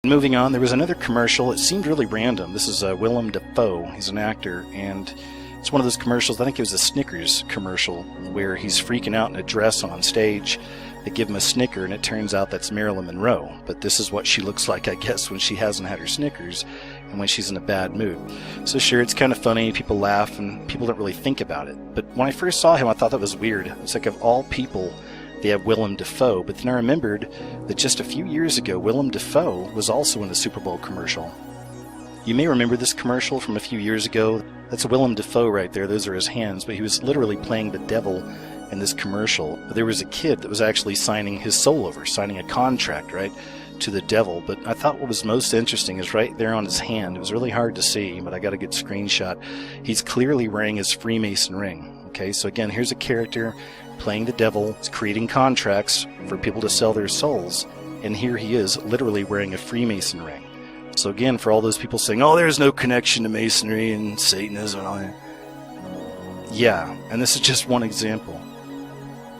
Moving on, there was another commercial. It seemed really random. This is Willem Dafoe. He's an actor, and it's one of those commercials. I think it was a Snickers commercial where he's freaking out in a dress on stage. They give him a Snicker, and it turns out that's Marilyn Monroe. But this is what she looks like, I guess, when she hasn't had her Snickers and when she's in a bad mood. So sure, it's kind of funny. People laugh, and people don't really think about it. But when I first saw him, I thought that was weird. It's like, of all people, they have Willem Dafoe. But then I remembered that just a few years ago, Willem Dafoe was also in a Super Bowl commercial. You may remember this commercial from a few years ago. That's Willem Dafoe right there. Those are his hands. But he was literally playing the devil in this commercial. There was a kid that was actually signing his soul over, signing a contract, right, to the devil. But I thought what was most interesting is right there on his hand. It was really hard to see, but I got a good screenshot. He's clearly wearing his Freemason ring. Okay, so again, here's a character playing the devil. He's creating contracts for people to sell their souls. And here he is literally wearing a Freemason ring. So again, for all those people saying, oh, there's no connection to Masonry and Satanism and all that. Yeah, and this is just one example.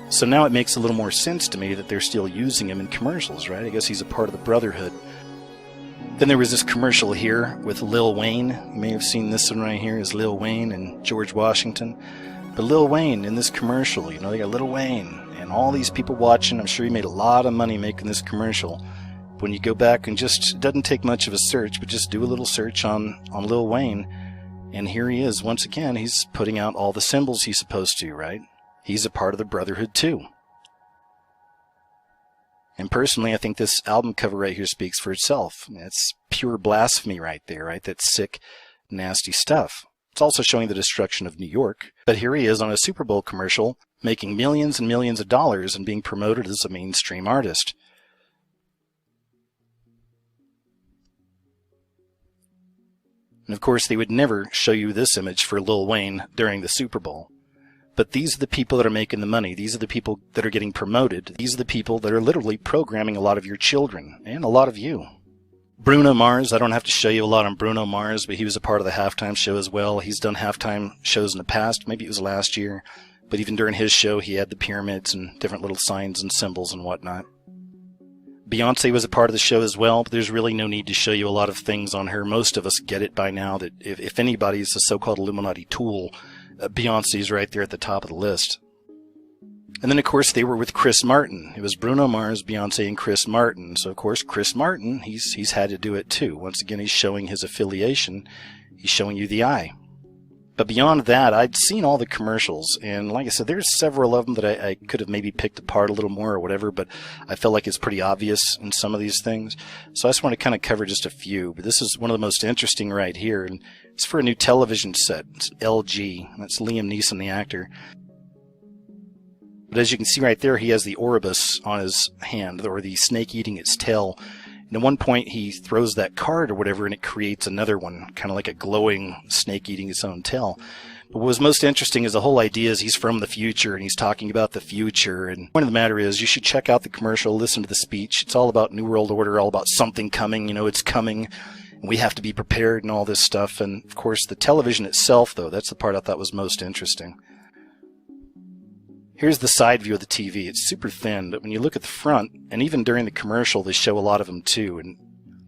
So now it makes a little more sense to me that they're still using him in commercials, right? I guess he's a part of the Brotherhood. Then there was this commercial here with Lil Wayne. You may have seen this one right here, is Lil Wayne and George Washington. But Lil Wayne in this commercial, you know, they got Lil Wayne and all these people watching. I'm sure he made a lot of money making this commercial. When you go back and just, it doesn't take much of a search, but just do a little search on Lil Wayne, and here he is once again. He's putting out all the symbols he's supposed to, right? He's a part of the Brotherhood too. And personally, I think this album cover right here speaks for itself. It's pure blasphemy right there, right? That's sick, nasty stuff. It's also showing the destruction of New York. But here he is on a Super Bowl commercial, making millions and millions of dollars and being promoted as a mainstream artist. And of course, they would never show you this image for Lil Wayne during the Super Bowl. But these are the people that are making the money. These are the people that are getting promoted. These are the people that are literally programming a lot of your children and a lot of you. Bruno Mars, I don't have to show you a lot on Bruno Mars, but he was a part of the halftime show as well. He's done halftime shows in the past. Maybe it was last year. But even during his show, he had the pyramids and different little signs and symbols and whatnot. Beyonce was a part of the show as well, but there's really no need to show you a lot of things on her. Most of us get it by now that if anybody is a so-called Illuminati tool, Beyonce's right there at the top of the list. And then, of course, they were with Chris Martin. It was Bruno Mars, Beyonce, and Chris Martin. So, of course, Chris Martin, he's had to do it too. Once again, he's showing his affiliation. He's showing you the eye. But beyond that, I'd seen all the commercials, and like I said, there's several of them that I could have maybe picked apart a little more or whatever, but I felt like it's pretty obvious in some of these things. So I just want to kind of cover just a few. But this is one of the most interesting right here, and it's for a new television set. It's LG. That's Liam Neeson, the actor. But as you can see right there, he has the Ouroboros on his hand, or the snake eating its tail. And at one point, he throws that card or whatever, and it creates another one, kind of like a glowing snake eating its own tail. But what was most interesting is the whole idea is he's from the future, and he's talking about the future. And the point of the matter is, you should check out the commercial, listen to the speech. It's all about New World Order, all about something coming. You know, it's coming, and we have to be prepared and all this stuff. And, of course, the television itself, though, that's the part I thought was most interesting. Here's the side view of the TV. It's super thin, but when you look at the front, and even during the commercial, they show a lot of them too. And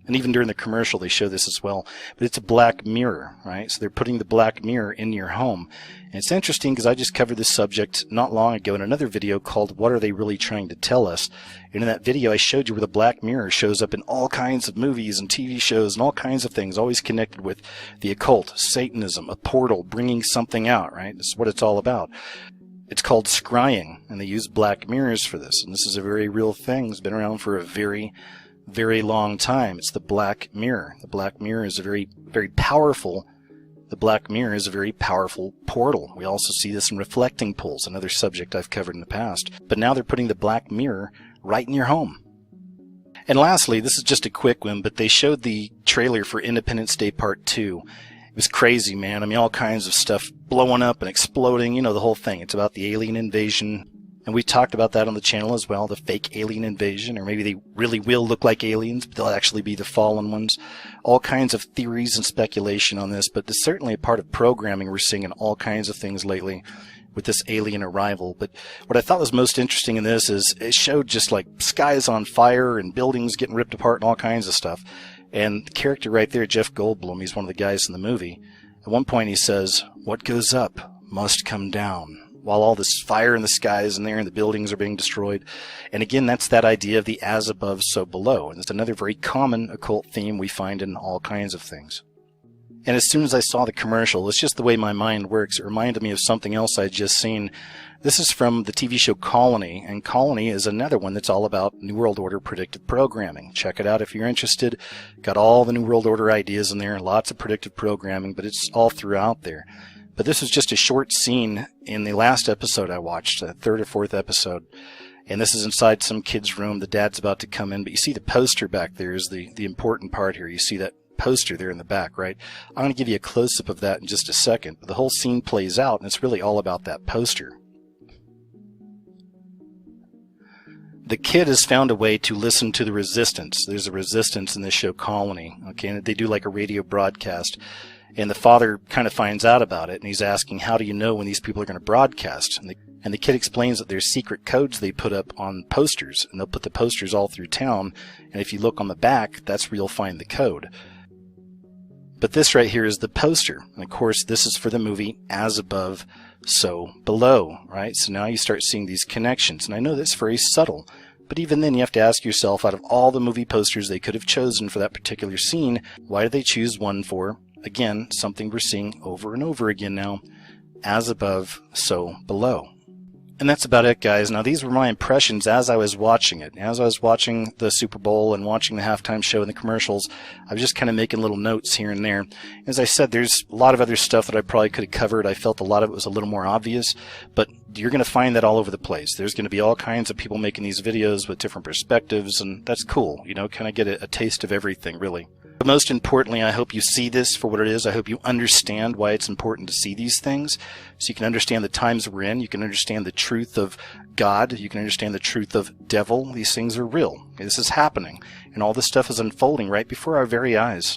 even during the commercial, they show this as well. But it's a black mirror, right? So they're putting the black mirror in your home. And it's interesting because I just covered this subject not long ago in another video called What Are They Really Trying to Tell Us? And in that video, I showed you where the black mirror shows up in all kinds of movies and TV shows and all kinds of things, always connected with the occult, Satanism, a portal, bringing something out, right? This is what it's all about. It's called scrying, and they use black mirrors for this. And this is a very real thing. It's been around for a very, very long time. It's the black mirror. The black mirror is a very, very powerful. The black mirror is a very powerful portal. We also see this in reflecting pools, another subject I've covered in the past. But now they're putting the black mirror right in your home. And lastly, this is just a quick one, but they showed the trailer for Independence Day Part 2. It was crazy, man. I mean, all kinds of stuff blowing up and exploding, you know, the whole thing. It's about the alien invasion. And we talked about that on the channel as well, the fake alien invasion, or maybe they really will look like aliens, but they'll actually be the fallen ones. All kinds of theories and speculation on this, but it's certainly a part of programming we're seeing in all kinds of things lately. with this alien arrival. But what I thought was most interesting in this is it showed just like skies on fire and buildings getting ripped apart and all kinds of stuff. And the character right there, Jeff Goldblum, he's one of the guys in the movie. At one point he says, "What goes up must come down," while all this fire in the sky is in there and the buildings are being destroyed. And again, that's that idea of the as above, so below. And it's another very common occult theme we find in all kinds of things. And as soon as I saw the commercial, it's just the way my mind works. It reminded me of something else I'd just seen. This is from the TV show Colony, and Colony is another one that's all about New World Order predictive programming. Check it out if you're interested. Got all the New World Order ideas in there, lots of predictive programming, but it's all throughout there. But this is just a short scene in the last episode I watched, the third or fourth episode. And this is inside some kid's room. The dad's about to come in, but you see the poster back there is the important part here. You see that poster there in the back, right? I'm going to give you a close-up of that in just a second. But the whole scene plays out, and it's really all about that poster. The kid has found a way to listen to the resistance. There's a resistance in this show Colony, okay, and they do like a radio broadcast. And the father kind of finds out about it, and he's asking, how do you know when these people are going to broadcast? And the kid explains that there's secret codes they put up on posters, and they'll put the posters all through town, and if you look on the back, that's where you'll find the code. But this right here is the poster, and of course this is for the movie As Above, So Below, right? So now you start seeing these connections, and I know that's very subtle, but even then you have to ask yourself, out of all the movie posters they could have chosen for that particular scene, why did they choose one for, again, something we're seeing over and over again now, As Above, So Below. And that's about it, guys. Now, these were my impressions as I was watching it. As I was watching the Super Bowl and watching the halftime show and the commercials, I was just kind of making little notes here and there. As I said, there's a lot of other stuff that I probably could have covered. I felt a lot of it was a little more obvious, but you're going to find that all over the place. There's going to be all kinds of people making these videos with different perspectives, and that's cool. You know, kind of get a taste of everything, really. But most importantly, I hope you see this for what it is. I hope you understand why it's important to see these things, so you can understand the times we're in. You can understand the truth of God. You can understand the truth of devil. These things are real. This is happening, and all this stuff is unfolding right before our very eyes.